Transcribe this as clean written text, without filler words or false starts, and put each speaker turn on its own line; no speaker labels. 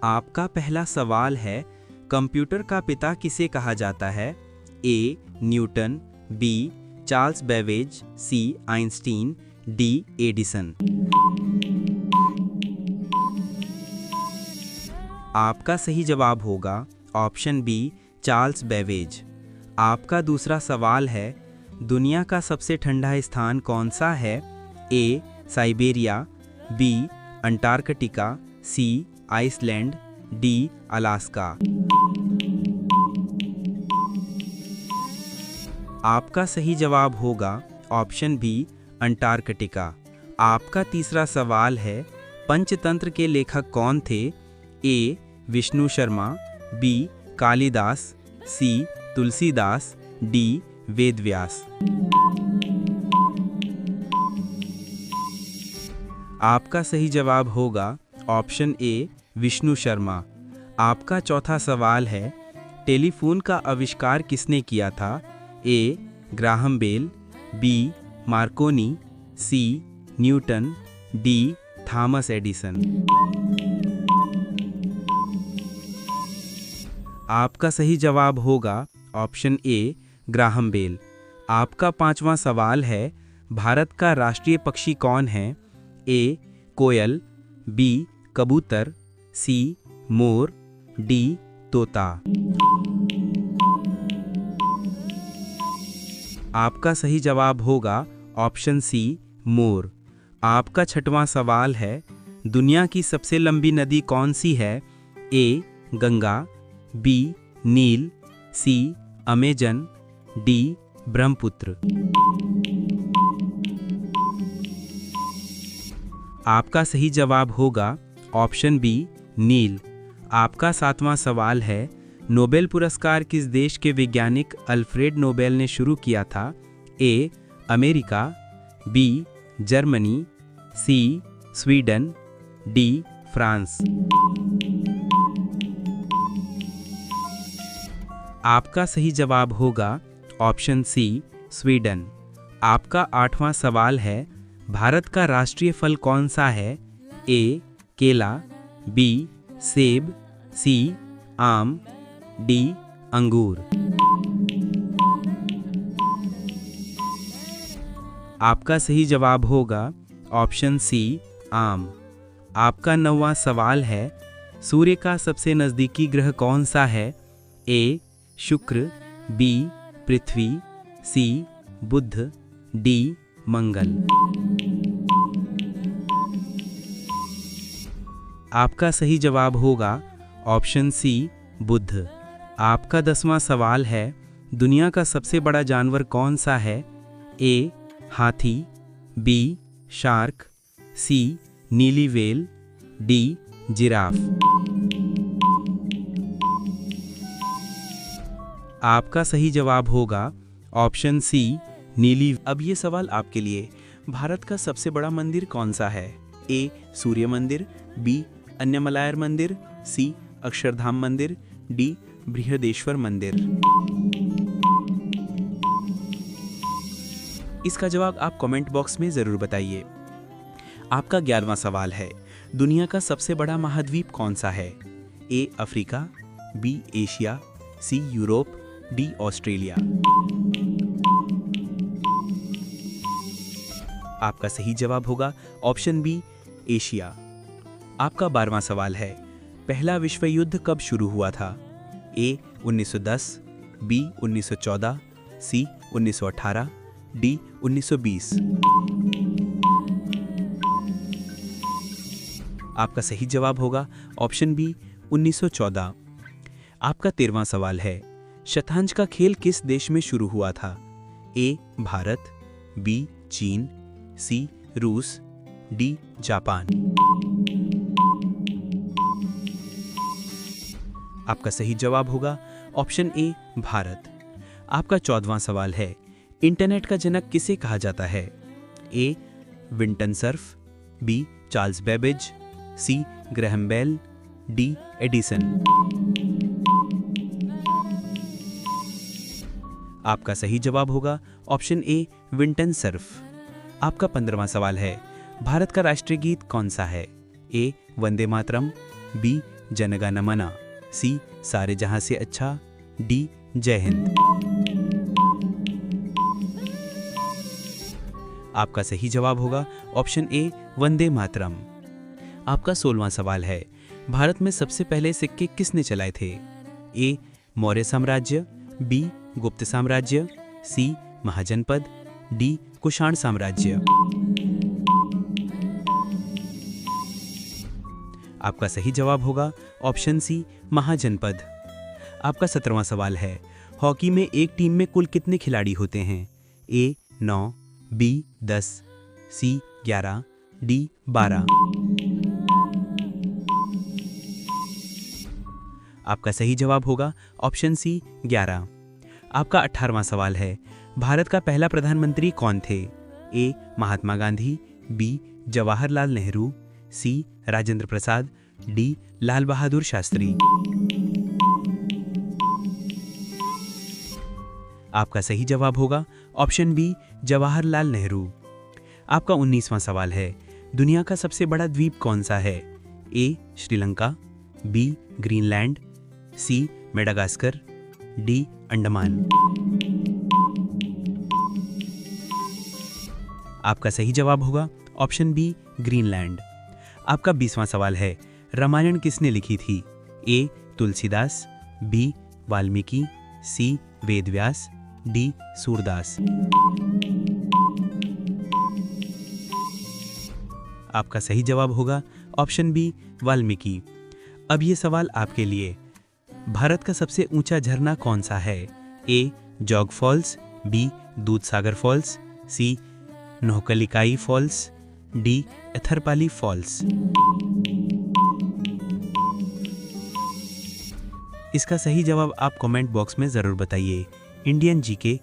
आपका पहला सवाल है, कंप्यूटर का पिता किसे कहा जाता है? A. Newton, B. Charles Babbage, C. Einstein, D. Edison. आपका सही जवाब होगा ऑप्शन बी, चार्ल्स बेबेज। आपका दूसरा सवाल है, दुनिया का सबसे ठंडा स्थान कौन सा है? A. Siberia, B. Antarctica, C. Iceland, D. Alaska. आपका सही जवाब होगा ऑप्शन बी, अंटार्कटिका। आपका तीसरा सवाल है, पंचतंत्र के लेखक कौन थे? ए. विष्णु शर्मा, बी. कालिदास, सी. तुलसीदास, डी. वेदव्यास। आपका सही जवाब होगा ऑप्शन ए, विष्णु शर्मा। आपका चौथा सवाल है, टेलीफोन का आविष्कार किसने किया था? A. Graham Bell, B. Marconi, C. Newton, D. Thomas Edison. आपका सही जवाब होगा ऑप्शन ए, ग्राहम बेल। आपका पांचवा सवाल है, भारत का राष्ट्रीय पक्षी कौन है? ए. कोयल, बी. कबूतर, सी. मोर, डी. तोता। आपका सही जवाब होगा ऑप्शन सी, मोर। आपका छठवां सवाल है, दुनिया की सबसे लंबी नदी कौन सी है? ए. गंगा, बी. नील, सी. Amazon, D. ब्रह्मपुत्र। आपका सही जवाब होगा ऑप्शन बी, नील। आपका सातवां सवाल है, नोबेल पुरस्कार किस देश के वैज्ञानिक अल्फ्रेड नोबेल ने शुरू किया था? A. America, B. Germany, C. Sweden, D. France. आपका सही जवाब होगा ऑप्शन सी, स्वीडन। आपका आठवां सवाल है, भारत का राष्ट्रीय फल कौन सा है? ए. केला, बी. सेब, सी. आम, डी. अंगूर। आपका सही जवाब होगा ऑप्शन सी, आम। आपका नौवां सवाल है, सूर्य का सबसे नज़दीकी ग्रह कौन सा है? ए. शुक्र, बी. पृथ्वी, सी. बुध, डी. मंगल। आपका सही जवाब होगा ऑप्शन सी, बुध। आपका 10वां सवाल है, दुनिया का सबसे बड़ा जानवर कौन सा है? ए. हाथी, बी. शार्क, सी. नीली व्हेल, डी. जिराफ। आपका सही जवाब होगा ऑप्शन सी, नीली। अब ये सवाल आपके लिए, भारत का सबसे बड़ा मंदिर कौन सा है? ए. सूर्य मंदिर, बी. अन्यमलायर मंदिर, सी. अक्षरधाम मंदिर, डी. बृहदेश्वर मंदिर। इसका जवाब आप कमेंट बॉक्स में जरूर बताइए। आपका 11वां सवाल है, दुनिया का सबसे बड़ा महाद्वीप कौन सा है? A. Africa, B. Asia, C. Europe, D. Australia. आपका सही जवाब होगा ऑप्शन बी, एशिया। आपका 12वां सवाल है, पहला विश्व युद्ध कब शुरू हुआ था? ए. 1910, बी. 1914, सी. 1918, डी. 1920। आपका सही जवाब होगा ऑप्शन बी, 1914। आपका 13वां सवाल है, शतरंज का खेल किस देश में शुरू हुआ था? ए. भारत, बी. चीन, सी. रूस, डी. जापान। आपका सही जवाब होगा ऑप्शन ए, भारत। आपका 14वां सवाल है, इंटरनेट का जनक किसे कहा जाता है? A. Vinton Cerf, B. Charles Babbage, C. Graham Bell, D. Edison. आपका सही जवाब होगा ऑप्शन ए, विंटन सर्फ। आपका 15वां सवाल है, भारत का राष्ट्रीय गीत कौन सा है? ए. वंदे मातरम, बी. जनगण मन, सी सारे जहां से अच्छा, डी जय हिंद। आपका सही जवाब होगा ऑप्शन ए वंदे मातरम। आपका 16वां सवाल है, भारत में सबसे पहले सिक्के किसने चलाए थे? ए मौर्य साम्राज्य, बी गुप्त साम्राज्य, सी महाजनपद, डी कुषाण साम्राज्य। आपका सही जवाब होगा ऑप्शन सी महाजनपद। आपका 17वां सवाल है, हॉकी में एक टीम में कुल कितने खिलाड़ी होते हैं? ए 9, बी 10, सी 11, डी 12। आपका सही जवाब होगा ऑप्शन सी 11। आपका 18वां सवाल है, भारत का पहला प्रधानमंत्री कौन थे? ए महात्मा गांधी, बी जवाहरलाल नेहरू, सी राजेंद्र प्रसाद, डी लाल बहादुर शास्त्री। आपका सही जवाब होगा ऑप्शन बी जवाहरलाल नेहरू। आपका 19वां सवाल है, दुनिया का सबसे बड़ा द्वीप कौन सा है? ए श्रीलंका, बी ग्रीनलैंड, सी मेडागास्कर, डी अंडमान। आपका सही जवाब होगा ऑप्शन बी ग्रीनलैंड। आपका 20वां सवाल है, रामायण किसने लिखी थी? ए तुलसीदास, बी वाल्मीकि, सी वेदव्यास, डी सूरदास। आपका सही जवाब होगा ऑप्शन बी वाल्मीकि। अब ये सवाल आपके लिए, भारत का सबसे ऊंचा झरना कौन सा है? A Jog falls, B Dudhsagar falls, C Nohkalikai falls, D Athirapally falls. इसका सही जवाब आप कमेंट बॉक्स में जरूर बताइए। Indian GK